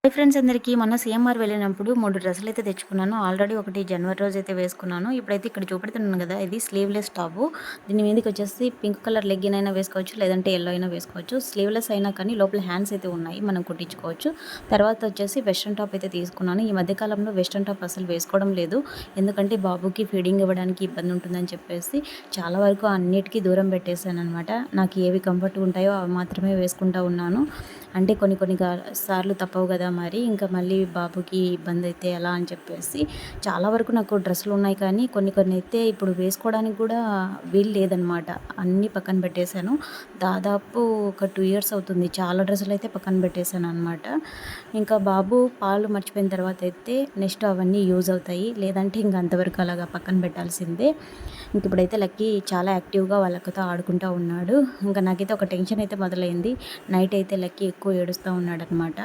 Hi friends అందరికీ మొన్న CMR వెళ్ళినప్పుడు 3 డ్రెస్సులు అయితే తెచ్చుకున్నాను. ఆల్రెడీ ఒకటి జనవరి రోజు అయితే వేసుకున్నాను. ఇప్పుడైతే ఇక్కడ చూపెడుతున్నాను కదా, ఇది స్లీవ్లెస్ టాపు. దీని మీదకి వచ్చేసి పింక్ కలర్ లెగ్గిన్ అయినా వేసుకోవచ్చు, లేదంటే ఎల్లో అయినా వేసుకోవచ్చు. స్లీవ్లెస్ అయినా కానీ లోపల హ్యాండ్స్ అయితే ఉన్నాయి, మనం కుట్టించుకోవచ్చు. తర్వాత వచ్చేసి వెస్ట్రన్ టాప్ అయితే తీసుకున్నాను. ఈ మధ్యకాలంలో వెస్ట్రన్ టాప్ అసలు వేసుకోవడం లేదు, ఎందుకంటే బాబుకి ఫీడింగ్ ఇవ్వడానికి ఇబ్బంది ఉంటుందని చెప్పేసి చాలా వరకు అన్నిటికీ దూరం పెట్టేశాను అనమాట. నాకు ఏవి కంఫర్ట్గా ఉంటాయో అవి మాత్రమే వేసుకుంటా ఉన్నాను. అంటే కొన్ని సార్లు తప్పవు కదా, మరి ఇంకా మళ్ళీ బాబుకి ఇబ్బంది అయితే ఎలా అని చెప్పేసి చాలా వరకు నాకు డ్రెస్సులు ఉన్నాయి, కానీ కొన్ని అయితే ఇప్పుడు వేసుకోవడానికి కూడా వీలు లేదనమాట. అన్నీ పక్కన పెట్టేశాను. దాదాపు ఒక 2 ఇయర్స్ అవుతుంది. చాలా డ్రెస్సులు అయితే పక్కన పెట్టేశాను అనమాట. ఇంకా బాబు పాలు మర్చిపోయిన తర్వాత అయితే నెక్స్ట్ అవన్నీ యూజ్ అవుతాయి, లేదంటే ఇంక అంతవరకు అలాగా పక్కన పెట్టాల్సిందే. ఇంక ఇప్పుడైతే లక్కీ చాలా యాక్టివ్గా వాళ్ళతో ఆడుకుంటూ ఉన్నాడు. ఇంకా నాకైతే ఒక టెన్షన్ అయితే మొదలైంది. నైట్ అయితే లక్కీ ఎక్కువ ఏడుస్తూ ఉన్నాడు అనమాట.